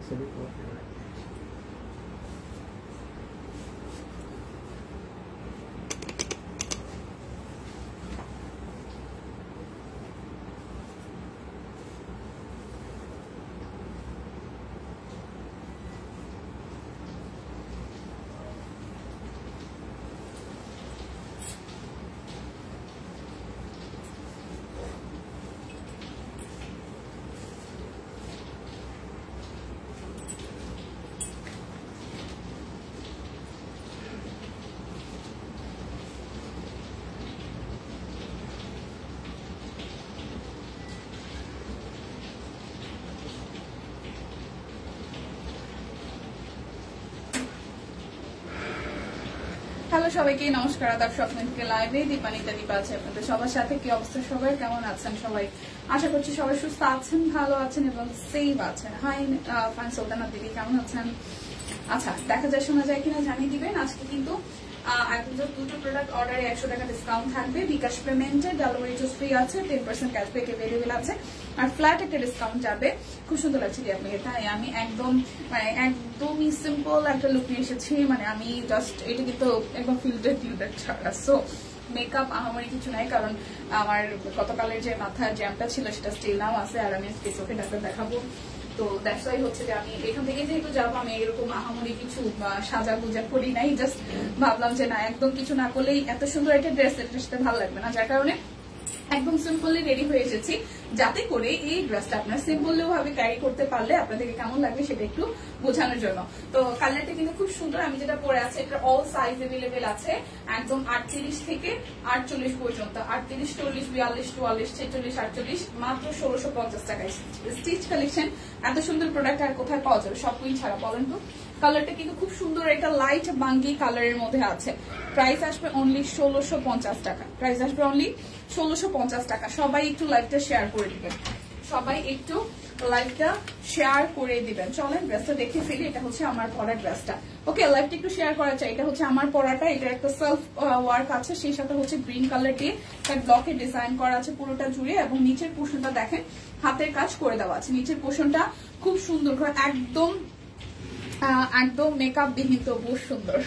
Hello সবাইকে নমস্কার, আদাব। স্বপ্ন থেকে লাইভে দীপানিতা দীপা আছে আপনাদের সবার সাথে। কি অবস্থা সবাই, কেমন আছেন সবাই? আশা করছি সবাই সুস্থ আছেন, ভালো আছেন এবং সেফ আছেন। হাই ফাইন সুলতানা দিদি, কেমন আছেন? আচ্ছা, দেখা যায় শোনা যায় কিনা জানিয়ে দিবেন। আজকে কিন্তু দুটো প্রোডাক্ট অর্ডারে 100 টাকা ডিসকাউন্ট থাকবে। বিকাশ পেমেন্টে ডেলিভারি চার্জ ফ্রি আছে, 10% ক্যাশব্যাক অ্যাভেলেবেল আছে, আর ফ্ল্যাট একটা ডিসকাউন্ট যাবে। খুব সুন্দর লাগছে কি আপনাকে, তাই আমি একদমই সিম্পল একটা লুক নিয়ে এসেছি। মানে আমি জাস্ট এটা কিন্তু একদম ফিল্টার টিউটার ছাড়া, সো মেকআপ আহামরি কিছু নাই। কারণ আমার গতকালের যে মাথার জ্যামটা ছিল সেটা স্টিল নাও আছে, আর আমি চোখে ডাক্তার দেখাবো। তো দ্যাটস ওয়াই হচ্ছে যে আমি এখান থেকে যেহেতু যাবো, আমি এরকম আহামরি কিছু সাজা গুজা করি নাই। জাস্ট ভাবলাম যে না, একদম কিছু না করলেই এত সুন্দর একটা ড্রেস, এটার সাথে ভালো লাগবে না, যার কারণে একদম সিম্পলি রেডি হয়ে এসেছি, যাতে করে এই ড্রেসটা আপনার সিম্পলি ভাবে ক্যারি করতে পারলে আপনাদেরকে কেমন লাগবে সেটা একটু বোঝানোর জন্য। তো কালারটা কিন্তু খুব সুন্দর। আমি যেটা পরে আছে এটা অল সাইজ এভেলেবেল আছে, একদম 38 থেকে 48 পর্যন্ত, 38, 40, 42, 44, 46, 48, মাত্র 1650 টাকায় স্টিচ কালেকশন। এত সুন্দর প্রোডাক্ট আর কোথায় পাওয়া যাবে? সব কুইন ছাড়া, বলেন তো। কালারটা কিন্তু খুব সুন্দর, একটা লাইট বাঙ্গি কালারের মধ্যে আছে। প্রাইস আসবে অনলি 1650 টাকা। প্রাইস আসবে অনলি 1650 টাকা। সবাই একটু লাইভটা শেয়ার করে দিবেন, সবাই একটু লাইভটা শেয়ার করে দিবেন। চলেন ড্রেসটা দেখে ফেলি। এটা হচ্ছে আমার পরা ড্রেসটা। ওকে, লাইভটা একটু শেয়ার করা চাই। এটা হচ্ছে আমার পরাটা, এটা একটা সেলফ ওয়ার্ক আছে, সেই সাথে হচ্ছে গ্রিন কালার দিয়ে তার ব্লকে ডিজাইন করা আছে পুরোটা জুড়ে, এবং নিচের পোর্শনটা দেখেন হাতের কাজ করে দেওয়া আছে। নিচের পোর্শনটা খুব সুন্দর করে একদম মেকআপ বিহীন, তো বহু সুন্দর।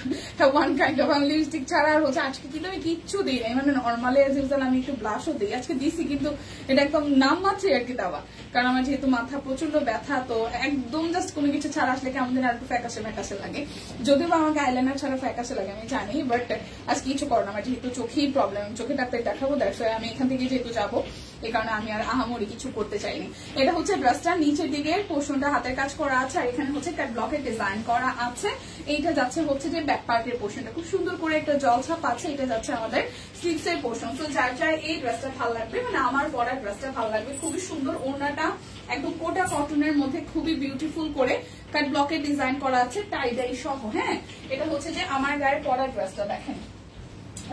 ওয়ান কাইন্ড অফ লিপস্টিক ছাড়া আর হচ্ছে আজকে কিন্তু আমি কিচ্ছু দিই নাই। মানে নর্মালি এজ ইউজুয়াল আমি একটু ব্লাশও দিই, আজকে দিছি, কিন্তু এটা একদম নাম মাত্রই আর কি দেওয়া। কারণ আমার যেহেতু মাথা প্রচন্ড ব্যথা, তো একদম জাস্ট কোনো কিছু ছাড়া আসলে কেমন দিন আর একটু ফ্যাকাশে ফ্যাকাশে লাগে। যদিও আমাকে আইলাইনার ছাড়া ফ্যাকাশে লাগে আমি জানি, বাট আজকে কিছু করো না। আমার যেহেতু চোখেই প্রবলেম, চোখে ডাক্তার দেখাবো, দ্যাটস ওয়াই আমি এখান থেকে যেহেতু যাবো, এই কারণে আমি আর আহামরি কিছু করতে চাইনি। এটা হচ্ছে ড্রেসটা, নিচের দিকে পোর্শনটা হাতের কাজ করা আছে, আর এখানে হচ্ছে একটা ব্লকের ডিজাইন করা আছে। এইটা যাচ্ছে হচ্ছে যে ব্যাক পার্টের পোর্শনটা, খুব সুন্দর করে একটা জলছাপ আছে। এটা যাচ্ছে আমাদের স্লিভস এর পোর্শন। তো যার যার এই ড্রেসটা ভালো লাগবে, মানে আমার পরা ড্রেসটা ভালো লাগবে, খুবই সুন্দর। ওড়নাটা একদম কোটা কটনের মধ্যে খুবই বিউটিফুল করে কাট ব্লকের ডিজাইন করা আছে, টাই ডাই সহ। হ্যাঁ, এটা হচ্ছে যে আমার গায়ে পরা ড্রেসটা, দেখেন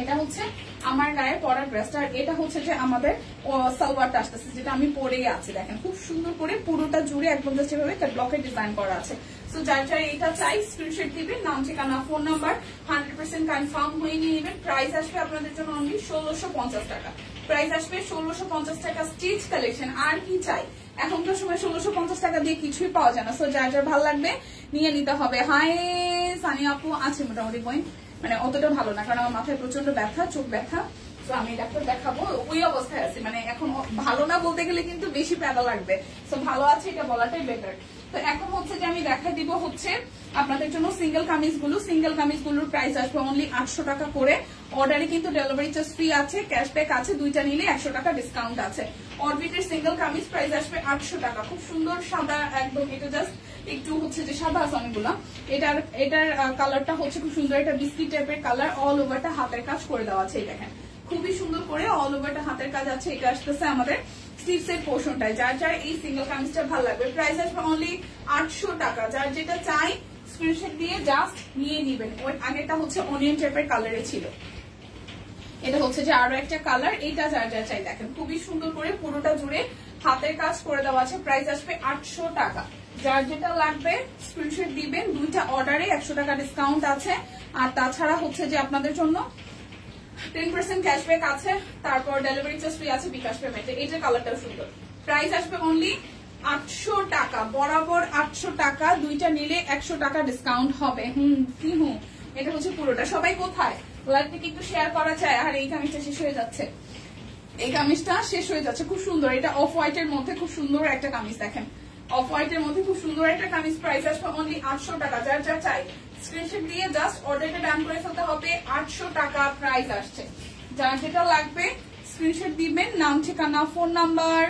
এটা হচ্ছে আমার গায়ে পরা ড্রেসটা, আর এটা হচ্ছে যে আমাদের সালোয়ারটা আসতেছে, যেটা আমি পরেই আছি। দেখেন খুব সুন্দর করে পুরোটা জুড়ে একদম জাস্ট এভাবে ব্লকের ডিজাইন করা আছে। সো যার যার এটা চাই স্ক্রিনশট দিবেন, নাম ঠিকানা ফোন নাম্বার 100% কনফার্ম হয়ে নিয়ে নেবেন। প্রাইস আসবে আপনাদের জন্য অনলি 1650 টাকা। প্রাইস আসবে 1650 টাকা। স্টিচ কালেকশন, আর কি চাই? এখনকার সময় 1650 টাকা দিয়ে কিছুই পাওয়া যায় না। সো যার যার ভালো লাগবে নিয়ে নিতে হবে। হাই সানি আপু, আছে মোটামুটি পয়েন্ট, মানে অতটা ভালো না, কারণ আমার মাথায় প্রচন্ড ব্যথা, চোখ ব্যথা। তো আমি ডাক্তার দেখাবো, ওই অবস্থায় আছি। মানে এখন ভালো না বলতে গেলে কিন্তু বেশি প্যারা লাগবে। তো ভালো আছে এটা বলাটাই বেটার। তো এখন হচ্ছে যে আমি দেখা দিব হচ্ছে আপনাদের জন্য সিঙ্গেল কামিজগুলোর প্রাইস আসবে অনলি 800 টাকা করে। অর্ডারে কিন্তু ডেলিভারি চার্জ ফ্রি আছে, ক্যাশব্যাক আছে, দুইটা নিলে 100 টাকা ডিসকাউন্ট আছে। অরবিটের সিঙ্গেল কামিজ প্রাইস আসবে 800 টাকা। খুব সুন্দর সাদা একদম, এটা জাস্ট একটু হচ্ছে যে সাদা আছে অনেকগুলা। এটার কালারটা হচ্ছে খুব সুন্দর, এটা বিস্কিট টাইপের কালার, অল ওভারটা হাতের কাজ করে দেওয়া আছে। এই দেখেন খুবই সুন্দর করে অল ওভারটা হাতের কাজ আছে। এটা আসতেছে আমাদের স্লিভস এর পোর্শনটায়। যার যার এই সিঙ্গেল কামিজটা ভালো লাগবে, প্রাইস আসবে অনলি 800 টাকা। যার যেটা চাই স্ক্রিনশট দিয়ে জাস্ট নিয়ে নিবেন। ওই আগেটা হচ্ছে অনিয়ন টাইপের কালারে ছিল, এটা হচ্ছে যে আরো একটা কালার। এইটা যার যার চাই দেখেন খুবই সুন্দর করে পুরোটা জুড়ে হাতের কাজ করে দেওয়া আছে। প্রাইস আসবে 800 টাকা। যার যেটা লাগবে স্ক্রিনশট দিবেন। দুইটা অর্ডারে 100 টাকা ডিসকাউন্ট আছে, আর তাছাড়া হচ্ছে যে আপনাদের জন্য 10% ক্যাশব্যাক আছে, তারপর ডেলিভারি চার্জ ফ্রি আছে বিকাশ পেমেন্টে। এইটার কালারটাও সুন্দর। প্রাইস আসবে অনলি 800 টাকা, বরাবর 800 টাকা, দুইটা নিলে 100 টাকা ডিসকাউন্ট হবে। এটা হচ্ছে পুরোটা। সবাই কোথায় লাইভ থেকে একটু শেয়ার করা যায়। আর এই কামিজটা শেষ হয়ে যাচ্ছে, এই কামিজটা শেষ হয়ে যাচ্ছে, খুব সুন্দর। এটা অফ হোয়াইট এর মধ্যে খুব সুন্দর একটা কামিজ, দেখেন অফ হোয়াইট এর মধ্যে খুব সুন্দর একটা কামিজ। প্রাইস আসবে অনলি 800 টাকা। যার যা চাই স্ক্রিনশট দিয়ে জাস্ট অর্ডারটা ডান করে ফেলতে হবে। 800 টাকা প্রাইস আসছে। যার যেটা লাগবে স্ক্রিনশট দিবেন, নাম ঠিকানা ফোন নাম্বার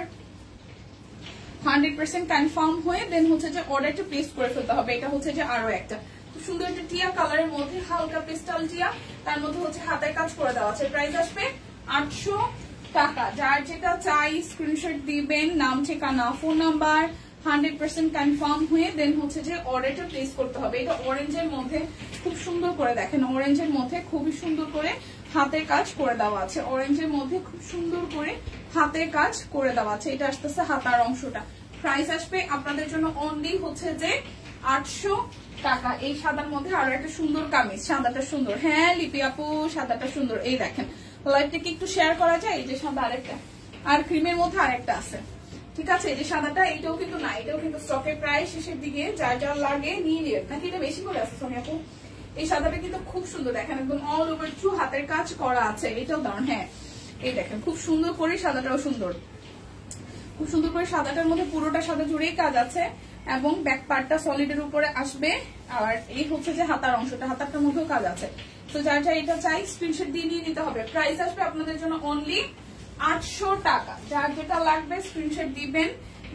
100% কনফার্ম হয়ে দেন হচ্ছে যে অর্ডারটা প্লেস করে ফেলতে হবে। এটা হচ্ছে যে আরো একটা খুব সুন্দর একটা টিয়া কালারের মধ্যে, হালকা পেস্টাল টিয়া, তার মধ্যে হচ্ছে হাতের কাজ করে দেওয়া আছে। প্রাইস আসবে 800 টাকা। যার যেটা চাই স্ক্রিনশট দিবেন, নাম ঠিকানা ফোন নাম্বার 100% কনফার্ম হয়ে দেন হচ্ছে যে অর্ডারটা প্লেস করতে হবে। এটা অরেঞ্জের মধ্যে খুব সুন্দর করে, দেখেন অরেঞ্জের মধ্যে খুবই সুন্দর করে হাতের কাজ করে দেওয়া আছে। অরেঞ্জের মধ্যে খুব সুন্দর করে হাতের কাজ করে দেওয়া আছে। এটা আসতেছে হাতার অংশটা। প্রাইস আসবে আপনাদের জন্য অনলি হচ্ছে যে 800 টাকা। এই সাদার মধ্যে আরো একটা সুন্দর কামিজ, সাদাটা সুন্দর। হ্যাঁ লিপি আপু সাদাটা সুন্দর। এই দেখেন লাইভটাকে একটু শেয়ার করা যায়। এই যে সাদা আরেকটা, আর ক্রিমের মধ্যে আরেকটা আছে, ঠিক আছে। এই যে সাদাটা এটাও কিন্তু না, এটাও কিন্তু স্টকের প্রায় শেষের দিকে, যার যার লাগে নিয়ে নিয়ে। নাকি এটা বেশি করে আছে সোনিয়া আপু? এই সাদাটা কিন্তু খুব সুন্দর, দেখেন একদম অল ওভার থ্রু হাতের কাজ করা আছে। এটাও দারুন। হ্যাঁ এই দেখেন খুব সুন্দর করে, সাদাটাও সুন্দর, খুব সুন্দর করে সাদাটার মধ্যে পুরোটা সাদা জুড়েই কাজ আছে এবং ব্যাক পার্টটা সলিডের উপরে আসবে। আর এই হচ্ছে যে হাতার অংশটা, হাতারটার মধ্যেও কাজ আছে। তো যার যা এটা চাই স্ক্রিনশট দিয়ে নিয়ে নিতে হবে। প্রাইস আসবে আপনাদের জন্য অনলি 800 টাকা। যার যেটা লাগবে স্ক্রিনশট দিবেন,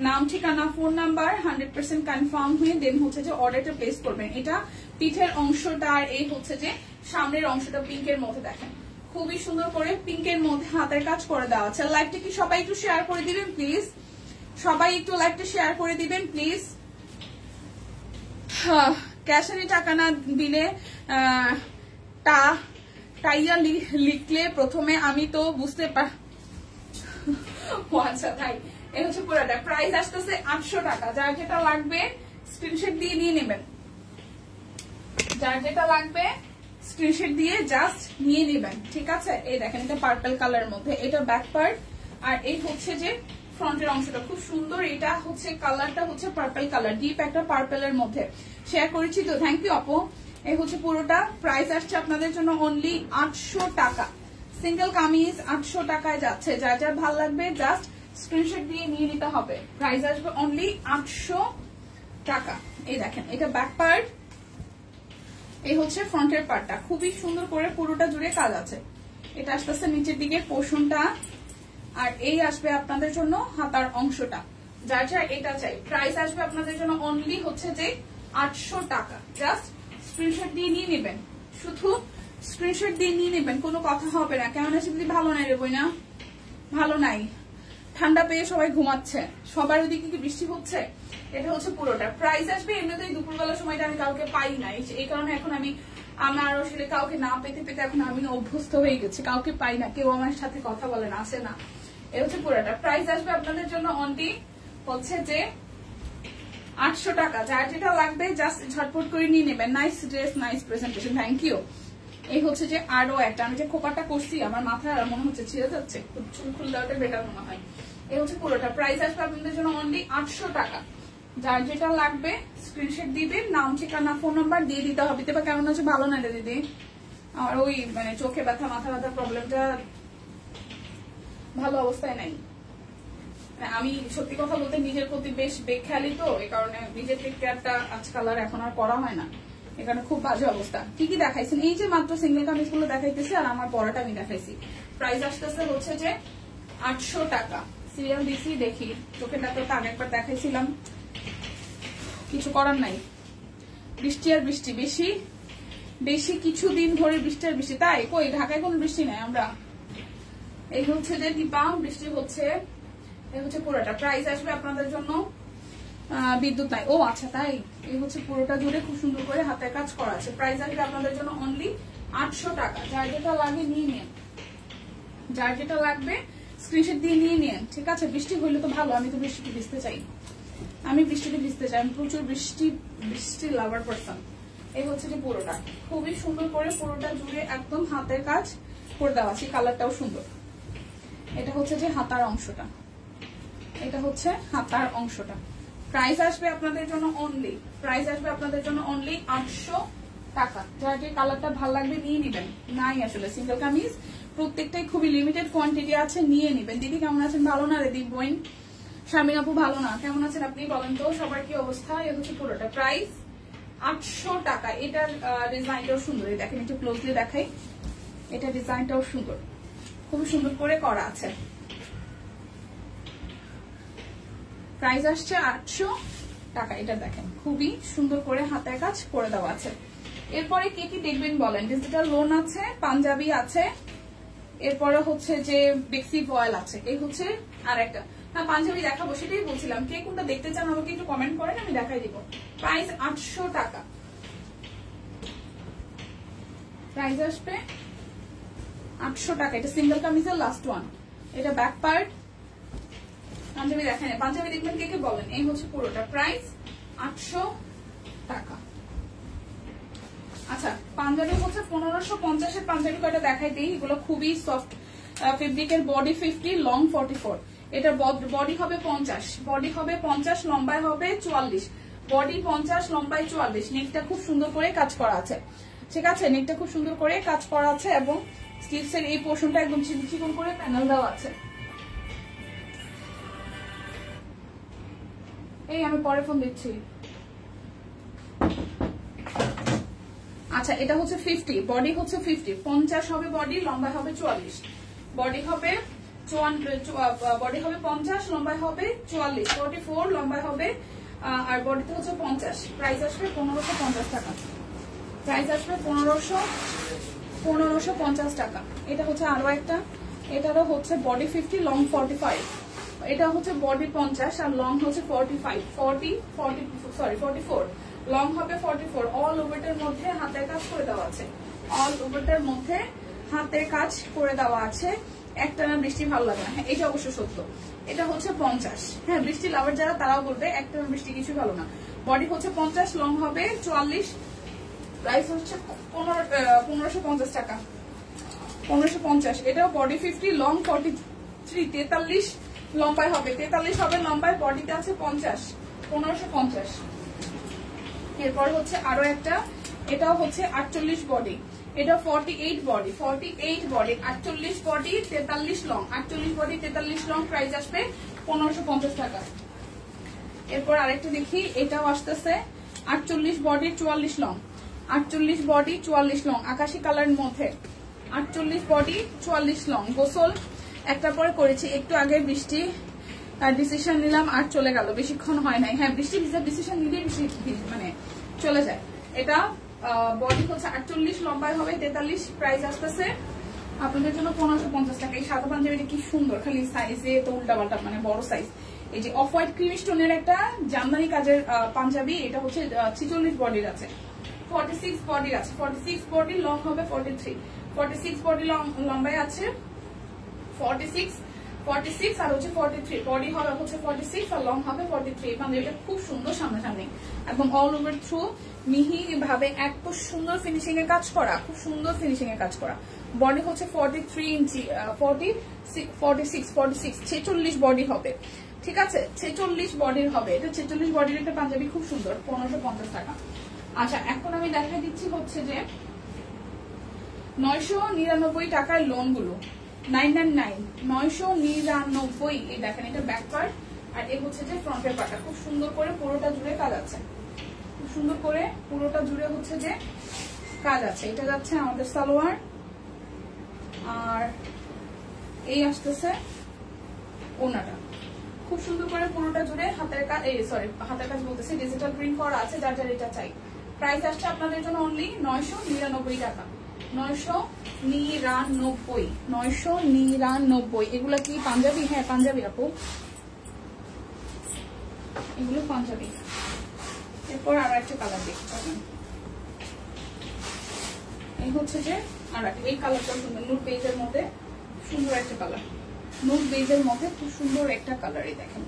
নাম ঠিকানা ফোন নাম্বার 100% কনফার্ম হয়ে দেন হচ্ছে যে অর্ডারটা প্লেস করবেন। এটা পিঠের অংশটা আর এই হচ্ছে যে সামনের অংশটা পিঙ্কের মধ্যে, দেখেন খুবই সুন্দর করে পিঙ্কের মধ্যে হাতের কাজ করে দেওয়া আছে। লাইভটা কি সবাই একটু শেয়ার করে দিবেন প্লিজ? সবাই একটু লাইভটা শেয়ার করে দিবেন প্লিজ। ক্যাশারি টাকা না দিলে টাইয়া লিখলে প্রথমে আমি তো বুঝতে আচ্ছা তাই। এই হচ্ছে পুরোটা। প্রাইস আসতেছে 800 টাকা। যার যেটা লাগবে স্ক্রিনশট দিয়ে নিয়ে নেবেন। যার যেটা লাগবে স্ক্রিনশট দিয়ে জাস্ট নিয়ে নেবেন, ঠিক আছে। এই দেখেন এটা পার্পল কালারের মধ্যে, এটা ব্যাক পার্ট আর এই হচ্ছে যে ফ্রন্টের অংশটা খুব সুন্দর। এটা হচ্ছে কালারটা হচ্ছে পার্পল কালার, ডিপ একটা পার্পলের মধ্যে শেয়ার করেছি তো, থ্যাংক ইউ আপু। এই হচ্ছে পুরোটা। প্রাইস আসছে আপনাদের জন্য অনলি 800 টাকা। সিঙ্গেল কামিজ 800 টাকায় যাচ্ছে। যার যার ভালো লাগবে জাস্ট স্ক্রিনশট দিয়ে নিয়ে নিতে হবে। প্রাইস আসবে অনলি 800 টাকা। এই দেখেন এটা ব্যাক পার্ট, এই হচ্ছে ফ্রন্টের পার্টটা, খুবই সুন্দর করে পুরোটা জুড়ে কাজ আছে। এটা আসতেছে নিচের দিকে পোর্শনটা আর এই আসবে আপনাদের জন্য হাতার অংশটা। যার যার এটা চাই প্রাইস আসবে আপনাদের জন্য অনলি হচ্ছে যে 800 টাকা। জাস্ট স্ক্রিনশট দিয়ে নিয়ে নেবেন, শুধু স্ক্রিনশট দিয়ে নিয়ে নেবেন, কোনো কথা হবে না। কেমন আছে যদি ভালো নাই রে বই না? ভালো নাই, ঠান্ডা পেয়ে সবাই ঘুমাচ্ছে, সবার ওদিকে কি বৃষ্টি হচ্ছে? এটা হচ্ছে পুরোটা। প্রাইস আসবে এমনিতেই দুপুরবেলার সময়টা আমি কাউকে পাই না, এই কারণে এখন আমি আমার আসলে কাউকে না পেতে পেতে এখন আমি অভ্যস্ত হয়ে গেছি, কাউকে পাই না, কেউ আমার সাথে কথা বলে না, আসে না। এটা হচ্ছে পুরোটা। প্রাইস আসবে আপনাদের জন্য অনলি হচ্ছে যে 800 টাকা। যার যেটা লাগবে জাস্ট ঝটপট করে নিয়ে নেবেন। Nice dress, nice presentation, thank you. এই হচ্ছে যে আরো একটা, আমি যে খোপাটা করছি আমার মাথায় আর মনে হচ্ছে ছিঁড়ে যাচ্ছে, চুল খুলে দেওয়াটা বেটার মনে হয়। এই হচ্ছে পুরোটা। প্রাইস আসবে আপনাদের জন্য অনলি 800 টাকা। যার যেটা লাগবে স্ক্রিনশট দিবেন, নাম ঠিকানা ফোন নাম্বার দিয়ে দিতে হবে। বা কেমন আছে? ভালো না রে দিদি, আমার ওই মানে চোখে ব্যথা মাথা ব্যথা প্রবলেমটা ভালো অবস্থায় নাই। আমি সত্যি কথা বলতে নিজের প্রতি বেশ বেখেয়ালি তো, এই কারণে নিজের টেক কেয়ারটা আজকাল আর এখন আর করা হয় না, এখানে খুব বাজে অবস্থা। কি কি দেখাইছেন? এই যে মাত্র সিঙ্গেল কামিজ গুলো দেখাইতেছি আর আমার পরাটা আমি দেখাইছি। প্রাইস আসতেছে হচ্ছে যে 800 টাকা। সিরিয়াল দিছি, দেখি চোখের ডাক্তারটা আগেরবার দেখাইছিলাম, কিছু করার নাই। বৃষ্টি আর বৃষ্টি, বেশি বেশি কিছুদিন ধরে বৃষ্টি আর বৃষ্টি। তাই কই ঢাকায় কোনো বৃষ্টি নাই। আমরা এই হচ্ছে যে দীপা বৃষ্টি হচ্ছে। এই হচ্ছে পুরোটা। প্রাইস আসবে আপনাদের জন্য, বিদ্যুৎ নাই, ও আচ্ছা তাই। এই হচ্ছে পুরোটা জুড়ে খুব সুন্দর করে হাতের কাজ করা আছে। প্রাইস আসবে আপনাদের জন্য অনলি 800 টাকা। যার যেটা লাগে নিয়ে নেন, যার যেটা লাগবে স্ক্রিনশট দিয়ে নিয়ে নেন, ঠিক আছে। বৃষ্টি হইলে তো ভালো, আমি তো বৃষ্টিতে ভিজতে চাই, আমি বৃষ্টিতে ভিজতে চাই, আমি প্রচুর বৃষ্টি লাভার পারসন। এই হচ্ছে যে পুরোটা, খুবই সুন্দর করে পুরোটা জুড়ে একদম হাতের কাজ করে দেওয়া আছে। কালারটাও সুন্দর। এটা হচ্ছে যে হাতার অংশটা, এটা হচ্ছে হাতার অংশটা। প্রাইস আসবে আপনাদের জন্য অনলি 800 টাকা। যার যে কালারটা ভালো লাগবে নিয়ে নিবেন। নাই আসলে সিঙ্গেল কামিজ প্রত্যেকটাই খুবই লিমিটেড কোয়ান্টিটি আছে, নিয়ে নিবেন। দিদি কেমন আছেন? ভালো না রে বোন? শারমিন আপু ভালো না, কেমন আছেন আপনি বলেন তো? সবার কি অবস্থা? এ হচ্ছে পুরোটা প্রাইস 800 টাকা। এটার ডিজাইনটাও সুন্দর, দেখেন একটু ক্লোজলি দেখাই। এটা ডিজাইনটাও সুন্দর, খুব সুন্দর করে করা আছে। প্রাইস আসছে 800 টাকা। এটা দেখেন খুবই সুন্দর করে হাতের কাজ করে দেওয়া আছে। এরপরে কে কি দেখবেন বলেন? ডিজিটাল লোন আছে, পাঞ্জাবি আছে, এরপরে হচ্ছে যে বেক্সি ভয়েল আছে। এই হচ্ছে আর একটা পাঞ্জাবি দেখাবো, সেটাই বলছিলাম। কে কোনটা দেখতে চান আমাকে একটু কমেন্ট করেন, আমি দেখাই দিব। প্রাইস 800 টাকা। প্রাইস আসবে 800 টাকা। এটা সিঙ্গেল কামিজের লাস্ট ওয়ান। এটা ব্যাক পার্ট। পাঞ্জাবি দেখেন, পাঞ্জাবি দেখবেন কে কে বলেন। এই হচ্ছে পুরোটা প্রাইস 800 টাকা। আচ্ছা, পাঞ্জাবি হচ্ছে 1550 এর পাঞ্জাবি কয়টা দেখাই দিই। এগুলো খুবই সফট ফেব্রিকের। Body 50, long 44। এটা বডি হবে 50, বডি হবে 50, লম্বায় হবে 44। বডি 50, লম্বায় 44। নেকটা খুব সুন্দর করে কাজ করা আছে, ঠিক আছে? নেকটা খুব সুন্দর করে কাজ করা আছে এবং স্লিভস এর এই পোর্শনটা একদম চিকন করে প্যানেল দেওয়া আছে। এই আমি পরে ফোন দিচ্ছি। আচ্ছা, এটা হচ্ছে 50, বডি হচ্ছে 50, 50 হবে বডি, লম্বায় হবে 44। বডি হবে 50, লম্বায় হবে 44, 44 লম্বায় হবে, আর বডিতে হচ্ছে 50। প্রাইস আসবে 1550 টাকা। প্রাইস আসবে 1550 টাকা। এটা হচ্ছে আরো একটা, এটারও হচ্ছে বডি 50, লং 45। এটা হচ্ছে বডি 50 আর লং হচ্ছে 44। লং হবে 44। অল ওভারটার মধ্যে হাতের কাজ করে দেওয়া আছে। অল ওভারটার মধ্যে হাতের কাজ করে দেওয়া আছে। একটানা বৃষ্টি ভালো লাগে না, হ্যাঁ এটা অবশ্য সত্য। এটা হচ্ছে 50। হ্যাঁ, বৃষ্টি লাভার যারা তারাও বলবে একটানা বৃষ্টি কিছু ভালো না। বডি হচ্ছে 50, লং হবে 44। প্রাইস হচ্ছে 1550 টাকা। 1550। এটাও বডি 50, লং 43, 43 লম্বায় হবে, 43 হবে লম্বায়, বডিতে আছে 50, 1550। এরপর হচ্ছে আরো একটা, এটাও হচ্ছে 48 বডি। এটা 48 body, 48 body, 48 body, 43 long, 48 body 43 long. Price আসবে 1550 টাকা। এরপর আরেকটা দেখি, এটাও আসতেছে 48 বডি 44 লং, 48 বডি 44 লং, আকাশি কালারের মধ্যে 48 বডি 44 লং। গোসল একটার পরে করেছি, একটু আগে বৃষ্টি ডিসিশন নিলাম আর চলে গেল, বেশিক্ষণ হয় নাই। হ্যাঁ, বৃষ্টি ভিজা ডিসিশন নিলেই মানে চলে যায়। এটা বডি হচ্ছে 48, লম্বায় হবে 43। প্রাইস আসতেছে আপনাদের জন্য 1550 টাকা। এই সাদা পাঞ্জাবিটা কি সুন্দর, খালি সাইজে তো উল্টাপাল্টা, মানে বড় সাইজ। এই যে অফ হোয়াইট ক্রিম স্টোনের একটা জামদানি কাজের পাঞ্জাবি। এটা হচ্ছে 46 বডির আছে, 46 বডির আছে, 46 বডি, লং হবে 43, 46 বডি লম্বায় আছে 46 আর হচ্ছে 43। বডি হবে হচ্ছে 46 আর লং হবে 43। পাঞ্জাবিটা খুব সুন্দর, সামনাসামনি একদম অল ওভার থ্রু মিহি ভাবে এত সুন্দর ফিনিশিং এর কাজ করা, খুব সুন্দর ফিনিশিং এর কাজ করা। বডি হচ্ছে 43 ইঞ্চি, 46 বডি হবে, ঠিক আছে? 46 বডির হবে। এটা 46 বডির একটা পাঞ্জাবি, খুব সুন্দর, 1550 টাকা। আচ্ছা, এখন আমি দেখাই দিচ্ছি হচ্ছে যে 999 টাকার লোন গুলো, 999। এই দেখেন, এটা ব্যাক পার্ট আর এই হচ্ছে যে ফ্রন্টের পার্টটা। খুব সুন্দর করে পুরোটা জুড়ে কাজ আছে, খুব সুন্দর করে পুরোটা জুড়ে হচ্ছে যে কাজ আছে। এটা যাচ্ছে আমাদের সালোয়ার, আর এই আসতেছে ওনাটা। খুব সুন্দর করে পুরোটা জুড়ে হাতের কাজ, হাতের কাজ বলতেছে ডিজিটাল প্রিন্ট করা আছে, যার যার এটা চাই। প্রাইস আসছে আপনাদের জন্য অনলি 999 টাকা। 999। এগুলা কি পাঞ্জাবি? হ্যাঁ পাঞ্জাবি আপু, এগুলো পাঞ্জাবি। এরপর আরো একটা কালার দেখতে পাবেন, এই হচ্ছে যে আর এই কালারটা সুন্দর, নুড বেজের মধ্যে সুন্দর একটা কালার, নুড বেজের মধ্যে খুব সুন্দর একটা কালারই দেখেন,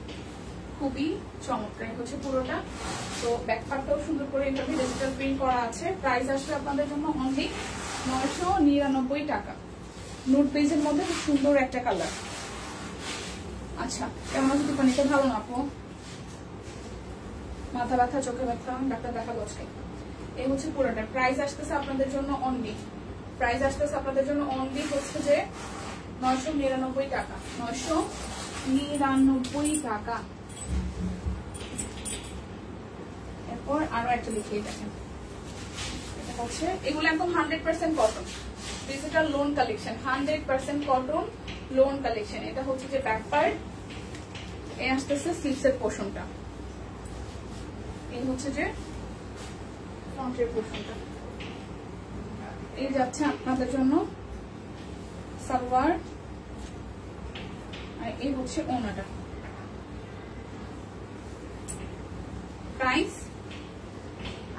খুবই চমৎকার হচ্ছে পুরোটা। তো ব্যাক পার্টটাও সুন্দর করে এটাকে ডিজিটাল প্রিন্ট করা আছে। প্রাইস আসবে আপনাদের জন্য অনলি 999 টাকা। নুড বেজের মধ্যে খুব সুন্দর একটা কালার। আচ্ছা কেমন আছে টিফানিটা? ভালো না আপু? মাথা ব্যথা, চোখে ব্যথা, ডাক্তার দেখাবো আজকে। এই হচ্ছে পুরোটা। প্রাইস আসতেছে আপনাদের জন্য অনলি, প্রাইস আসতেছে আপনাদের জন্য অনলি হচ্ছে যে 999 টাকা। 999 টাকা। এরপর আরো একটা লিখিয়ে দেখেন, এটা হচ্ছে এগুলো একদম 100% cotton, digital loan collection, 100% cotton loan collection. এটা হচ্ছে যে ব্যাক পার্ট, এই আসতেছে স্লিভসের পোর্শনটা, এই হচ্ছে যে ফ্রন্টের পোর্শনটা। এই যাচ্ছে আপনাদের জন্য সালোয়ার, আর এই হচ্ছে ওনাটা। প্রাইস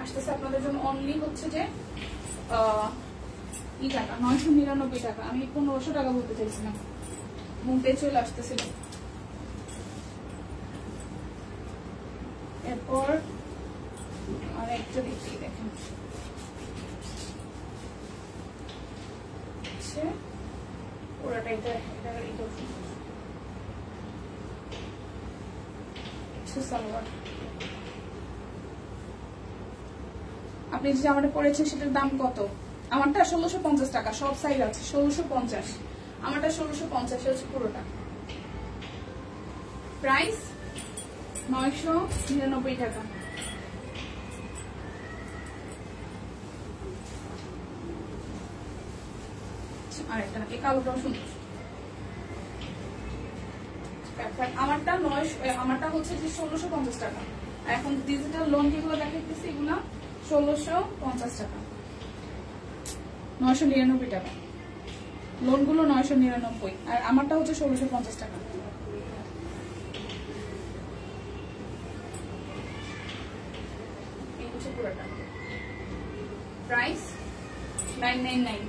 আসতেছে আপনাদের জন্য অনলি হচ্ছে যে ই টাকা, 999 টাকা। আমি 1500 টাকা বলতে চাইছিলাম, মুখে চলে আসতেছিল। এরপর আর একটা দেখি, দেখেন পুরোটা এটা সালোয়ার। আপনি যে জামাটা পরেছেন সেটার দাম কত? আমারটা 1650 টাকা, সব সাইজ আছে 1650, আমারটা 1650 হচ্ছে পুরোটা। প্রাইস 999 টাকা। আরেকটা এই কালোটাও সুন্দর। আমারটা হচ্ছে যে 1650 টাকা। এখন ডিজিটাল লোন যেগুলো দেখাইতেছি এগুলা 1650 টাকা, 999 টাকা। লোন গুলো 999, আর আমারটা হচ্ছে 1650 টাকা। এই হচ্ছে পুরোটা। প্রাইস 999।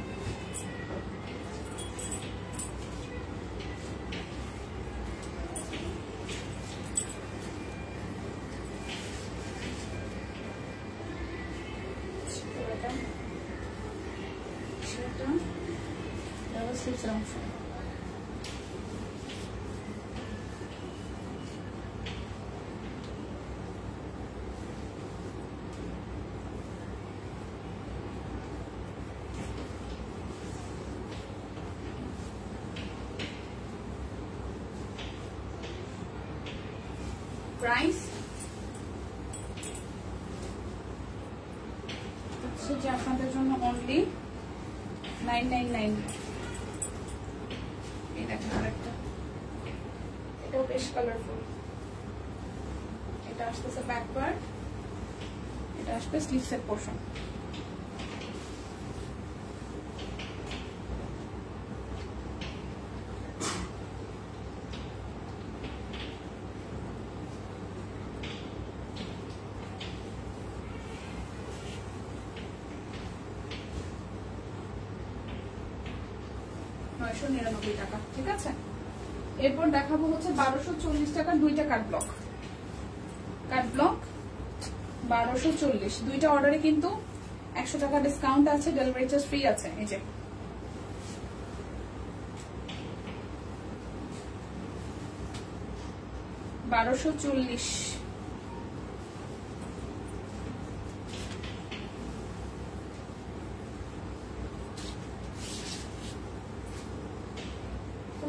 প্রাইস হচ্ছে যে আপনাদের জন্য অনলি 999। এই দেখেন আরেকটা, এটাও বেশ কালারফুল। এটা আসতেছে ব্যাক পার্ট, এটা আসবে স্লিভসের পোর্শন। টাকা, ঠিক আছে। এরপর দেখাবো হচ্ছে 1240 টাকা 2টা কাট ব্লক। কাট ব্লক 1240, 2টা অর্ডারে কিন্তু 100 টাকা ডিসকাউন্ট আছে, ডেলিভারি চার্জ ফ্রি আছে। এই যে $1240।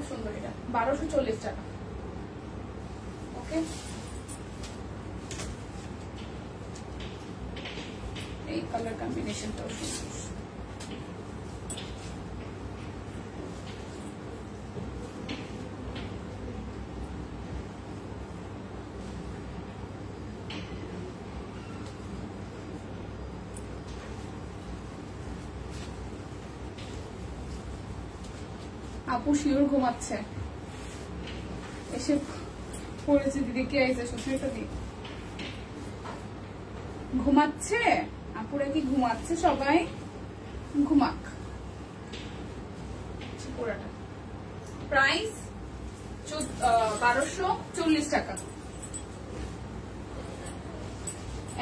সুন্দর, এটা 1240 টাকা। ওকে, এই কালার কম্বিনেশনটাও সুন্দর। আপু শিওর ঘুমাচ্ছে, এসে পড়েছে দিদি কে আইছে শ্বশুরটা দি ঘুমাচ্ছে। আপুরা কি ঘুমাচ্ছে? সবাই ঘুমাক। পুরাটা প্রাইস 1240 টাকা।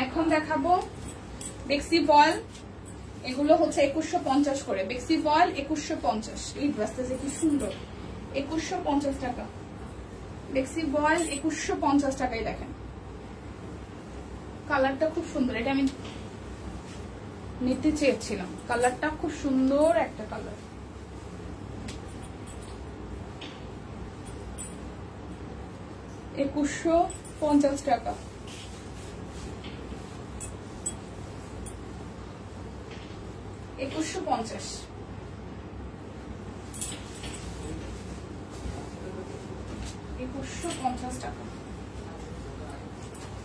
এখন দেখাবো বেক্সি বয়েল, এগুলো হচ্ছে 2150 করে। বেক্সি বয়েল 2150। এই ড্রেসটা যে কি সুন্দর, 2150 টাকা। বেক্সি বয়েল 2150 টাকায়। দেখেন কালারটা খুব সুন্দর, এটা আমি নিতে চেয়েছিলাম, কালারটা খুব সুন্দর একটা কালার। $2150 টাকা। $2150। $2150 টাকা।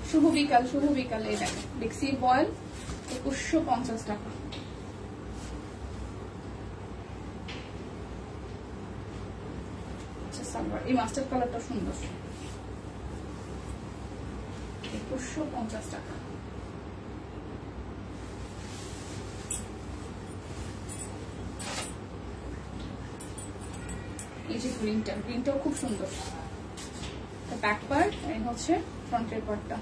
শুভ বিকাল, শুভ বিকাল। এই দেখেন বেক্সি বয়েল 2150 টাকা। আচ্ছা সালোয়ার, এই মাস্টার কালারটা সুন্দর। 2150 টাকা। এই যে গ্রিনটাও খুব সুন্দর। ব্যাক পার্ট, এই হচ্ছে ফ্রন্টের পার্টটা।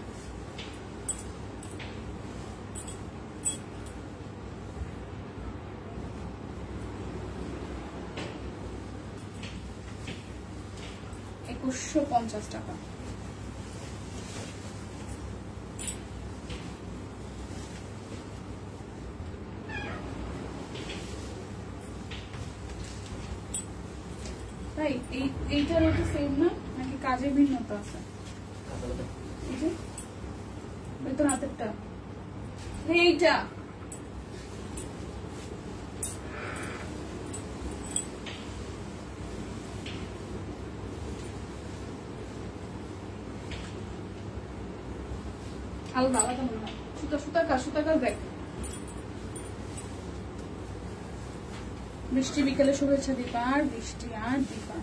$2150 টাকা। এইটার ওটা সেম না নাকি কাজের ভিন্নতা আছে? এই যে বেতন হাতেরটা, এইটা আলাদা আলাদা মনে হয়। সুতার কাজ দেখ। বৃষ্টি বিকেলে শুভেচ্ছা দীপা। আর বৃষ্টি আর দীপা।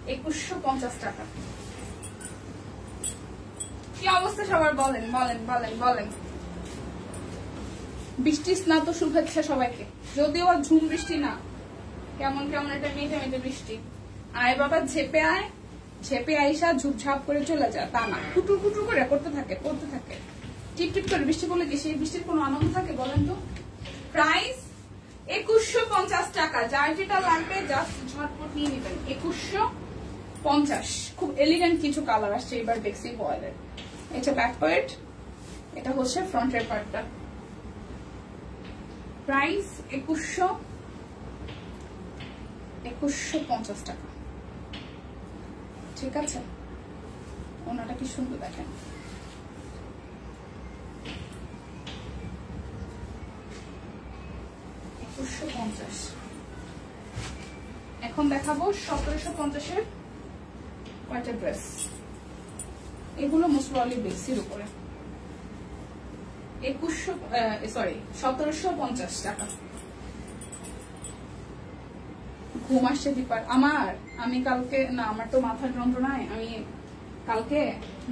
2150 টাকা। কি অবস্থা সবার বলেন বলেন বলেন বলেন। বৃষ্টি স্নাত শুভেচ্ছা সবাইকে। যদিও আর ঝুম বৃষ্টি না, কেমন কেমন একটা মেঘে মেঘে বৃষ্টি। আয় বাবা ঝেপে আয়, ঝেপে আইসা ঝুপঝাপ করে চলে যা, তা না কুটুর কুটুর করে করতে থাকে টিপ টিপ করে বৃষ্টি পড়লে কি সেই বৃষ্টির কোনো আনন্দ থাকে বলেন তো? প্রাইস 2150 টাকা। যার যেটা লাগবে জাস্ট ঝটপট নিয়ে নেবেন। 2150। খুব এলিগেন্ট কিছু কালার আসছে এবার বেক্সি বয়েলের। এটা ব্যাক পার্ট, এটা হচ্ছে ফ্রন্টের পার্টটা। প্রাইস 2150 টাকা। ঠিক আছে, ওনাটা কি সুন্দর দেখেন। এখন দেখাবো 1750-এর কয়টা ড্রেস। এগুলো মোস্টলি বেক্সির উপরে। 1750 টাকা। ঘুম আসছে দীপার আমার। আমি কালকে না, আমার তো মাথার যন্ত্রণায় আমি কালকে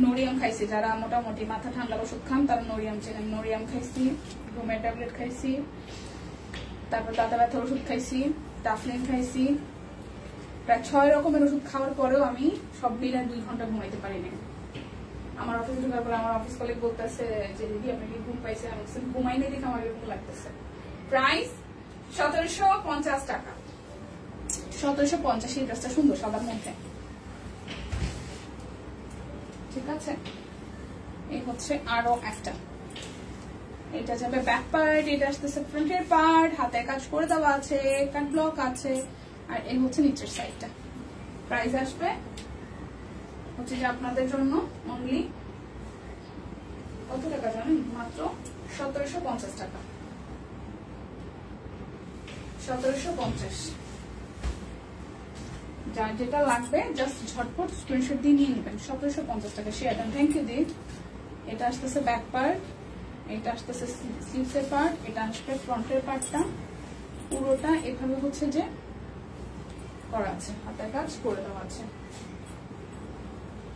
নোরিয়াম খাইছি। যারা মোটামুটি মাথা ঠান্ডার ওষুধ খান তারা নোরিয়াম চেনেন। নোরিয়াম খাইছি, ঘুমের ট্যাবলেট খাইছি, তারপর দাঁতা ব্যথার ওষুধ খাইছি, টাফলিন খাইছি। প্রায় 6 রকমের ওষুধ খাওয়ার পরেও আমি সব মিলে 2 ঘন্টা ঘুমাইতে পারিনি। আমার অফিসে ঢোকার পরে আমার অফিস কলিগ বলতেছে যে দিদি আপনি কি ঘুম পাইছে? আমি ঘুমাই নেই দেখে আমার এরকম লাগতেছে। প্রাইস 1750 টাকা। 1750। এই ড্রেসটা সুন্দর সাদার মধ্যে। ঠিক আছে, এই হচ্ছে আরো একটা। এটা যাবে ব্যাক পার্ট, এটা আসতেছে ফ্রন্টের পার্ট, হাতে কাজ করে দেওয়া আছে, কাট ব্লক আছে, আর এই হচ্ছে নিচের সাইডটা। প্রাইস আসবে হচ্ছে যে আপনাদের জন্য অনলি কত টাকা জানেন? মাত্র 1750 টাকা। 1750। যার যেটা লাগবে জাস্ট ঝটপট স্ক্রিনশট দিয়ে নিয়ে নেবেন। 1750 টাকা। শেয়ার দেন। থ্যাংক ইউ দি। এটা আসতেছে ব্যাক পার্ট, এটা আসতেছে স্লিভসের পার্ট, এটা আসবে ফ্রন্টের পার্টটা। পুরোটা এভাবে হচ্ছে যে করা আছে, হাতের কাজ করে দেওয়া আছে।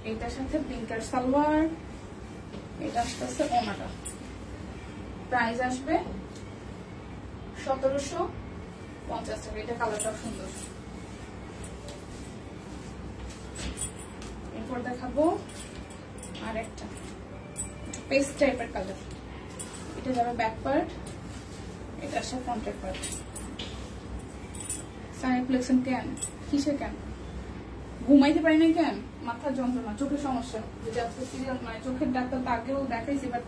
এটার সাথে প্রিন্টার সালোয়ার, এটা আসতেছে ওনাটা। প্রাইস আসবে 1750 টাকা। এটা কালারটা সুন্দর। এরপর দেখাবো আর একটা পেস্ট টাইপের কালার। এটা যাবে ব্যাক পার্ট, এটা আসছে ফ্রন্টের পার্ট। সাইনাপ্লেক্সন কেন, কিসের কেন, ঘুমাইতে পারি না কেন, মাথার যন্ত্রণা, চোখের সমস্যা, যে আজকে সিরিয়াল মানে চোখের ডাক্তার তো আগেও দেখাইছি, বাট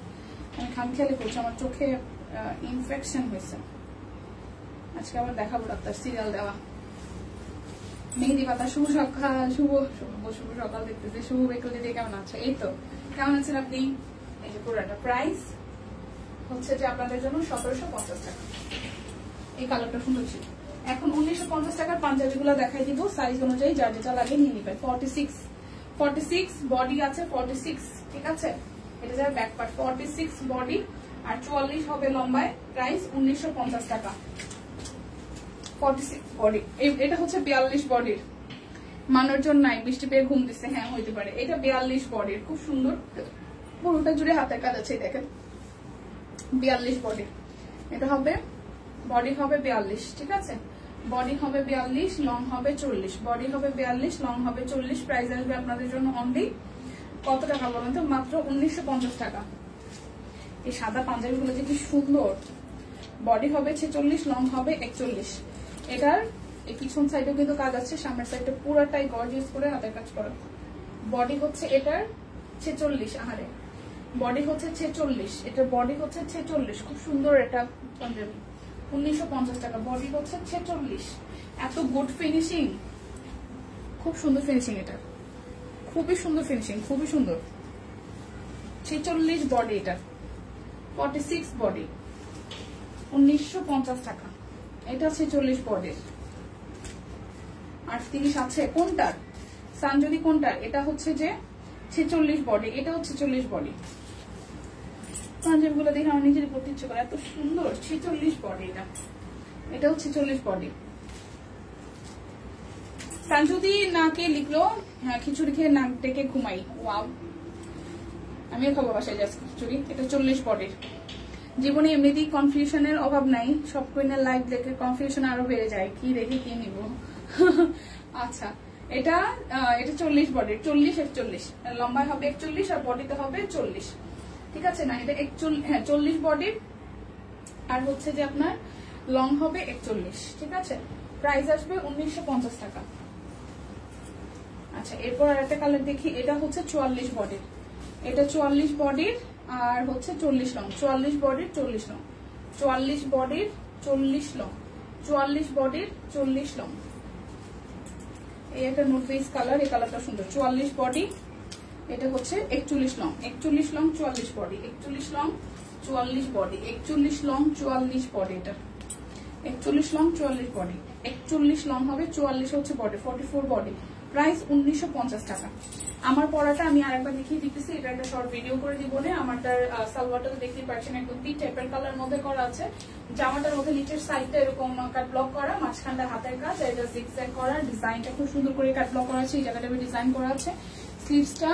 আমি খামখেয়ালি করছি, আমার চোখে ইনফেকশন হয়েছে। আজকে আবার দেখাবো ডাক্তার, সিরিয়াল দেওয়া। মেহেদি পাতা, শুভ সকাল, শুভ সকাল দেখতেছি, শুভ বিকেল দিদি কেমন আছে? এই তো, কেমন আছেন আপনি? এই যে পুরোটা প্রাইস হচ্ছে যে আপনাদের জন্য 1750 টাকা। এই কালারটা সুন্দর ছিল। এখন 1950 টাকার পাঞ্জাবি গুলো দেখাই দিব, সাইজ অনুযায়ী যার যেটা লাগে নিয়ে নিবেন। 46 বডি আছে, 46 ঠিক আছে, এটা যাবে ব্যাক পার্ট, 46 বডি আর 44 হবে লম্বায়। প্রাইস 1950 টাকা। 46 বডি, এটা হচ্ছে 42 বডির। মানুষজন নাই, বৃষ্টি পেয়ে ঘুম দিচ্ছে, হ্যাঁ হইতে পারে। এটা 42 বডির, খুব সুন্দর, পুরোটা জুড়ে হাতের কাজ আছে, দেখেন 42 বডি। এটা হবে বডি হবে 42, ঠিক আছে, বডি হবে 42, লং হবে 40, বডি হবে 42, লং হবে 40। প্রাইস আসবে আপনাদের জন্য অনলি কত টাকা বলেন তো? মাত্র 1950 টাকা। এই সাদা পাঞ্জাবি গুলো যে কি সুন্দর। বডি হবে 46, লং হবে 41। এটার এই পিছন সাইডেও কিন্তু কাজ আছে, সামনের সাইডটা পুরাটাই গর্জিয়াস করে হাতের কাজ করা। বডি হচ্ছে এটার 46, আহারে বডি হচ্ছে 46, এটার বডি হচ্ছে 46, খুব সুন্দর এটা পাঞ্জাবি। 1950 টাকা, বডি হচ্ছে 46। এত গুড ফিনিশিং, খুব সুন্দর ফিনিশিং, এটা খুবই সুন্দর ফিনিশিং, খুবই সুন্দর। 46 বডি, এটা 46 বডি, 1950 টাকা। এটা 46 বডির। 38 আছে কোনটার? সানজলি কোনটার? এটা হচ্ছে যে 46 বডি, এটাও 46 বডি। পাঞ্জাবি গুলো দেখে আমার নিজের পড়তে ইচ্ছে করে, এত সুন্দর। 46 বডি, এটাও 46 বডি। সানজুদি নাকে লিখলো, হ্যাঁ খিচুড়ি খেয়ে নাক ডেকে ঘুমাই। ওয়াও, আমিও খাবো বাসায় যাচ্ছি খিচুড়ি। এটা 40 বডির। জীবনে এমনিতেই কনফিউশনের অভাব নাই, সব কুইনের লাইভ দেখে কনফিউশন আরো বেড়ে যায়, কি দেখে কি নিব। আচ্ছা, এটা 40 বডির, 40 41, লম্বায় হবে 41 আর বডিতে হবে 40, ঠিক আছে না? এটা 41, হ্যাঁ 40 বডির, আর হচ্ছে যে আপনার লং হবে 41, ঠিক আছে। প্রাইস আসবে 1950 টাকা। আচ্ছা, এরপর আর একটা কালার দেখি। এটা হচ্ছে 44 বডির, এটা 44 বডির আর হচ্ছে 40 লং। 44 বডির 40 লং, 44 বডির 40 লং, 44 বডির 40 লং। এই একটা নোট বেস কালার, এই কালারটা সুন্দর। 44 বডি, এটা হচ্ছে 41 long, 41 long 44 body, 41 long 44 body, 41 long 44 body. এটা 41 লং 44 বডি, 41 লং হবে, 44 হচ্ছে বডি, 44 বডি। প্রাইস 1950 টাকা। আমার পরাটা আমি আরেকবার দেখিয়ে দিতেছি, এটা একটা শর্ট ভিডিও করে দিব না। আমারটার সালোয়ারটা তো দেখতে পাচ্ছেন একদম পিচ টাইপের কালার মধ্যে করা আছে। জামাটার মধ্যে নিচের সাইডটা এরকম কাট ব্লক করা, মাঝখানটা হাতের কাজ, এটা জিগজ্যাগ করা, ডিজাইনটা খুব সুন্দর করে কাট ব্লক করা আছে, এই জায়গাটা ডিজাইন করা আছে। স্লিভসটা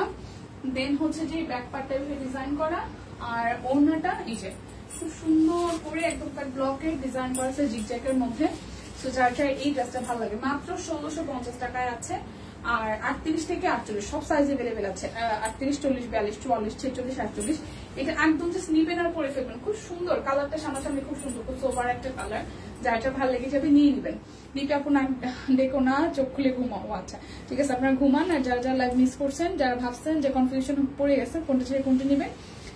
দেন হচ্ছে যে ব্যাক পার্টটা ডিজাইন করা, আর ওড়নাটা এই যে খুব সুন্দর করে একদম কাট ব্লকের ডিজাইন করা আছে জিগজ্যাগের মধ্যে। তো যার যার এই ড্রেসটা ভালো লাগে, মাত্র 1650 টাকায় আছে। আর 38 থেকে 48 সব সাইজ এভেলেবেল আছে। 38, 40, 42, 44, 46, 48। এটা একদম জাস্ট নিবেন আর পরে ফেলবেন। খুব সুন্দর কালারটা, সামনাসামনি খুব সুন্দর, খুব সোবার একটা কালার। যারটা ভালো লেগে যাবে নিয়ে নিবেন। নিতে আপনার দেখো না, চোখ খুলে ঘুমাও। আচ্ছা ঠিক আছে, আপনারা ঘুমান। আর যারা যারা লাইভ মিস করছেন, যারা ভাবছেন যে কনফিউশন পড়ে গেছে কোনটা ছেড়ে কোনটা নেবেন,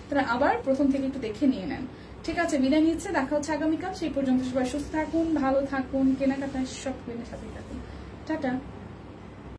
তারা আবার প্রথম থেকে একটু দেখে নিয়ে নেন। ঠিক আছে, বিদায় নিচ্ছে, দেখা হচ্ছে আগামীকাল। সেই পর্যন্ত সবাই সুস্থ থাকুন, ভালো থাকুন, কেনাকাটা সব কিনে সাথে থাকুন। টাটা।